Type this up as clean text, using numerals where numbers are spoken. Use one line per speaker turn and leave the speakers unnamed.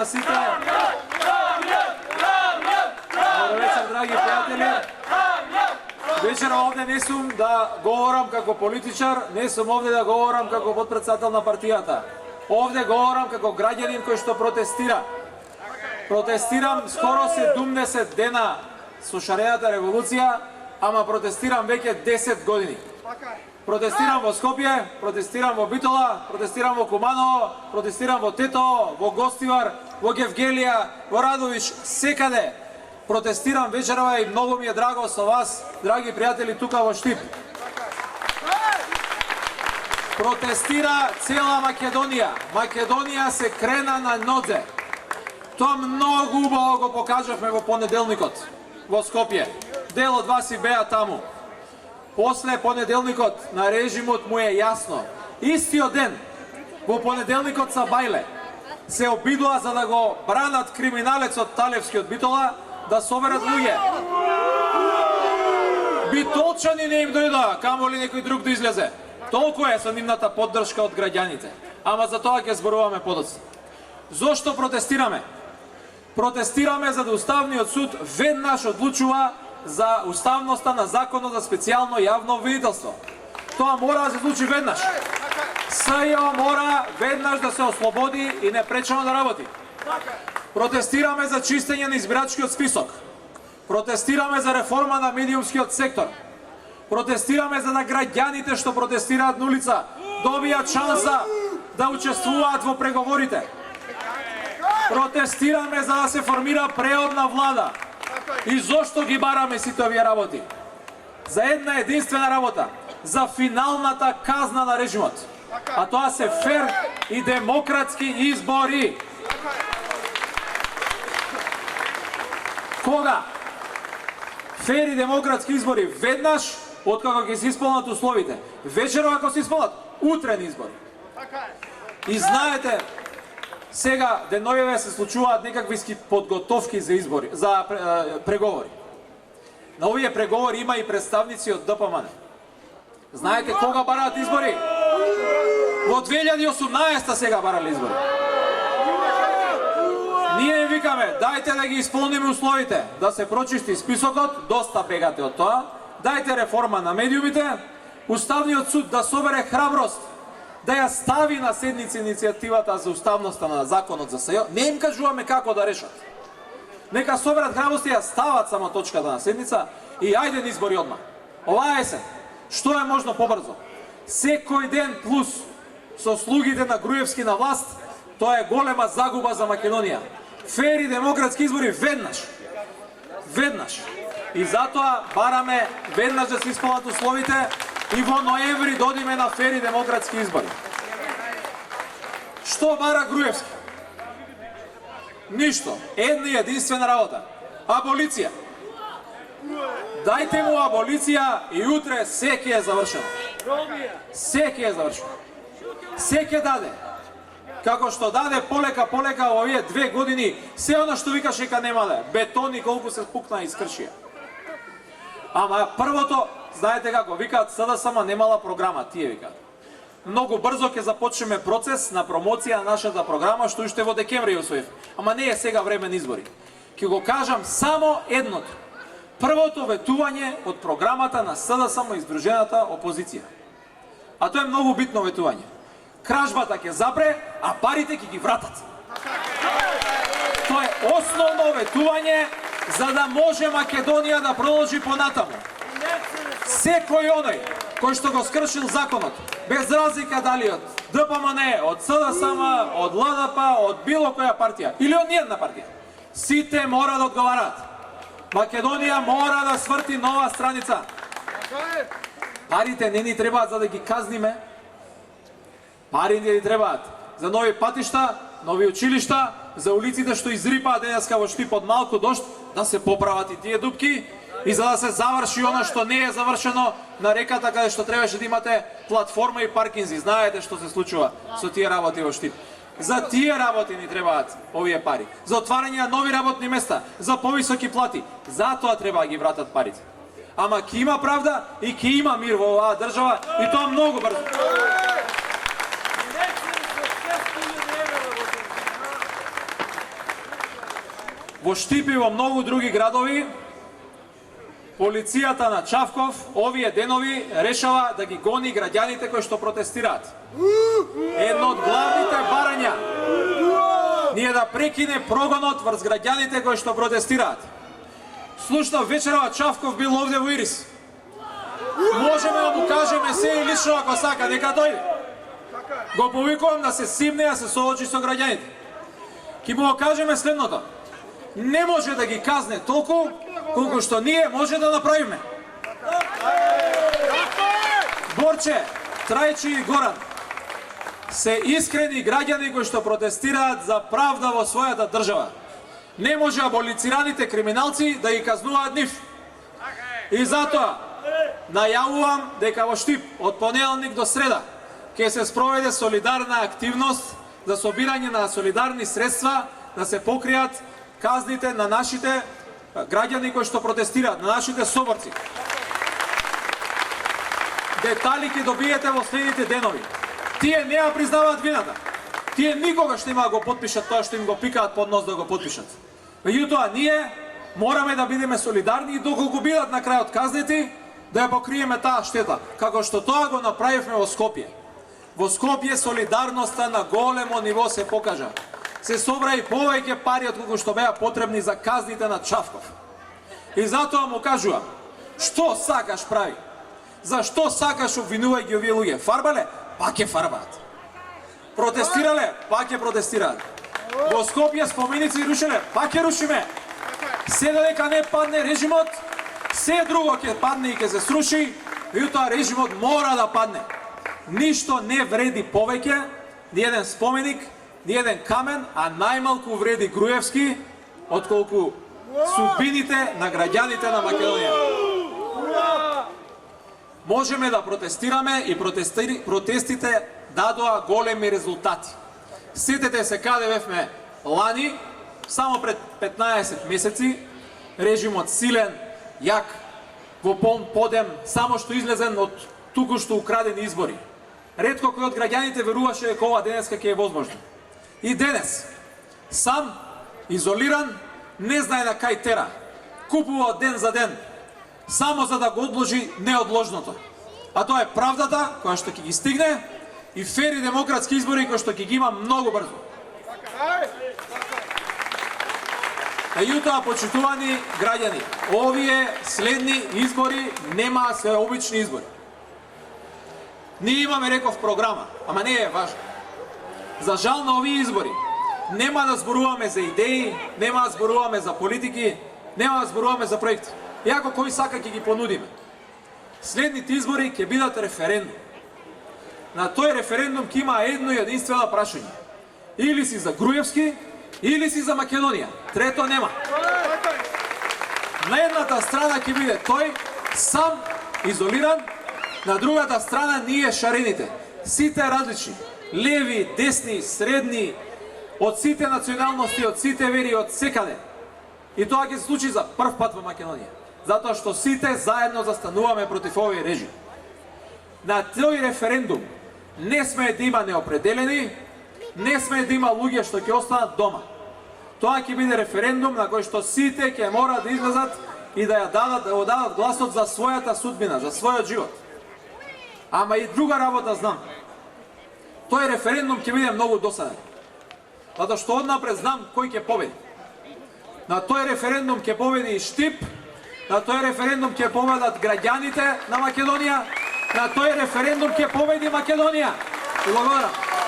на сите. Добро вечер, драги пријатели. Вечера овде не сум да говорам како политичар, не сум овде да говорам како подпредседател на партијата. Овде говорам како граѓанин кој што протестира. Протестирам скоро 70 дена со шарената револуција, ама протестирам веќе 10 години. Протестирам во Скопје, протестирам во Битола, протестирам во Куманово, протестирам во Тетово, во Гостивар, во Гевгелија, во Радовиш, секаде. Протестирам вечерава и многу ми е драго со вас, драги пријатели, тука во Штип. Протестира цела Македонија. Македонија се крена на нозе. Тоа многу убаво го покажавме во понеделникот во Скопје. Дел од вас и беа таму. После понеделникот на режимот му е јасно. Истиот ден, во понеделникот са Бајле, се обидува за да го бранат криминалецот Талевски од Битола, да соберат луѓе. Битолчани не им дојдоа, камоли некој друг да излезе. Толку е со нивната поддршка од граѓаните. Ама за тоа ќе зборуваме подоцна. Зошто протестираме? Протестираме за да Уставниот суд веднаш одлучува за уставноста на законот за специјално јавно обвинителство. Тоа мора да се случи веднаш. СЈО мора веднаш да се ослободи и непречено да работи. Протестираме за чистење на избирачкиот список. Протестираме за реформа на медиумскиот сектор. Протестираме за да граѓаните што протестираат на улица добијат шанса да учествуваат во преговорите. Протестираме за да се формира преодна влада. И зошто ги бараме сите овие работи? За една единствена работа, за финалната казна на режимот. А тоа се фер и демократски избори. Кога? Фер и демократски избори веднаш откако ќе се исполнат условите. Вечерва ако се исполнат, утрен избори. И знаете, сега денојеве се случуваат некакви подготовки за избори, за преговори. На овие преговори има и представници од ДПМН. Знаете кога бараат избори? Во 2018 сега барале избори. Ние викаме, дајте да ги исполниме условите, да се прочисти списокот, доста бегате од тоа, дајте реформа на медиумите, Уставниот суд да собере храброст, да ја стави на седница иницијативата за уставноста на законот за СЈО, не им кажуваме како да решат. Нека соберат храброст и ја стават само точката на седница и ајде на избори одма. Оваа есен, што е можно побрзо? Секој ден плюс со слугите на Груевски на власт, тоа е голема загуба за Македонија. Фер и демократски избори веднаш. Веднаш. И затоа бараме веднаш да се исполнат условите и во ноември додиме на фер и демократски избори. Што бара Груевски? Ништо. Една и единствена работа. Аболиција. Дајте му аболиција и утре се ќе е завршено. Се ќе е завршено. Се ќе даде. Како што даде полека во овие 2 години, се она што викаше ка немале. Бетони колку се спукна и скршија. Ама првото, знаете како, викаат СДСМ немала програма, тие викаат. Многу брзо ќе започнеме процес на промоција на нашата програма, што уште во декември усвоив. Ама не е сега време на избори. Ќе го кажам само едното. Првото ветување од програмата на СДСМ и Сдружената опозиција. А тоа е многу битно ветување. Кражбата ќе запре, а парите ќе ги вратат. Тоа е основно ветување за да може Македонија да продолжи понатаму. Секој оној кој што го скршил законот, без разлика дали од ДПМН, од СДСМ, од ЛДП, од било која партија или од ниједна партија, сите мора да одговараат. Македонија мора да сврти нова страница. Парите не ни требаат за да ги казниме. Парите ни требаат за нови патишта, нови училишта, за улиците што изрипаат денеска во Штип од малку дожд, да се поправат и тие дупки и за да се заврши она што не е завршено на реката каде што требаше да имате платформа и паркинзи. Знаете што се случува со тие работи во Штип. За тие работи ни требаат овие пари. За отварање на нови работни места, за повисоки плати. Затоа треба да ги вратат парите. Ама ќе има правда и ќе има мир во оваа држава и тоа многу брзо. Во Штип и во многу други градови, полицијата на Чавков овие денови решава да ги гони граѓаните кои што протестираат. Едно од главните барања ние да прекине прогонот врз граѓаните кои што протестираат. Слушнав вечерва Чавков бил овде во Ирис. Можеме да му кажеме се и лично ако сака, нека дојде. Го повикувам да се симне, да се соочи со граѓаните. Ки му го кажеме следното. Не може да ги казне толку колку што ние може да направиме. Борче, Трајчи и Горан се искрени граѓани кои што протестираат за правда во својата држава. Не може аболицираните криминалци да ги казнуваат нив. И затоа најавувам дека во Штип од понеделник до среда ќе се спроведе солидарна активност за собирање на солидарни средства да се покријат казните на нашите граѓани кои што протестираат, на нашите соборци. Детали ќе добиете во следните денови. Тие не ја признаваат вината. Тие никогаш нема да го потпишат тоа што им го пикаат под нос да го потпишат. Меѓутоа, ние мораме да бидеме солидарни и доколку бидат на крајот казнети, да ја покриеме таа штета, како што тоа го направивме во Скопје. Во Скопје солидарноста на големо ниво се покажа. Се собра и повеќе пари од колку што беа потребни за казните на Чавков. И затоа му кажувам, што сакаш прави? Зашто сакаш обвинувај ги овие луѓе? Фарбале? Пак ќе фарбаат. Протестирале? Пак ќе протестираат. Во Скопје споменици рушеле? Пак ќе рушиме. Се додека не падне режимот, се друго ќе падне и ќе се сруши, меѓутоа режимот мора да падне. Ништо не вреди повеќе, ни еден споменик, ни еден камен, а најмалку вреди Груевски, отколку судбините на граѓаните на Македонија. Можеме да протестираме и протестите дадоа големи резултати. Сетете се каде бевме лани, само пред 15 месеци, режимот силен, јак, во полн подем, само што излезен од туку што украдени избори. Ретко кој од граѓаните веруваше дека ова денеска ќе е возможно. И денес, сам, изолиран, не знае на кај тера, купува ден за ден, само за да го одложи неодложното. А тоа е правдата која што ќе ги стигне и фер и демократски избори кои што ќе ги има многу брзо. Меѓутоа, почитувани граѓани, овие следни избори немаа се обични избори. Ние имаме, реков, програма, ама не е важно. За жал на овие избори нема да зборуваме за идеи, нема да зборуваме за политики, нема да зборуваме за проекти. Иако кој сака ќе ги понудиме. Следните избори ќе бидат референдум. На тој референдум ќе има едно и единствено прашање. Или си за Груевски, или си за Македонија. Трето нема. На едната страна ќе биде тој сам, изолиран, на другата страна ние шарените. Сите различни. Леви, десни, средни, од сите националности, од сите вери, од секаде. И тоа ќе се случи за прв пат во Македонија. Затоа што сите заедно застануваме против овој режим. На тој референдум не сме да има неопределени, не сме да има луѓе што ќе останат дома. Тоа ќе биде референдум на кој што сите ќе мора да излезат и да го дадат гласот за својата судбина, за својот живот. Ама и друга работа знам. Тој референдум ќе биде многу досаден. Затоа што однапред знам кој ќе победи. На тој референдум ќе победи Штип, на тој референдум ќе победат граѓаните на Македонија, на тој референдум ќе победи Македонија. И благодарам.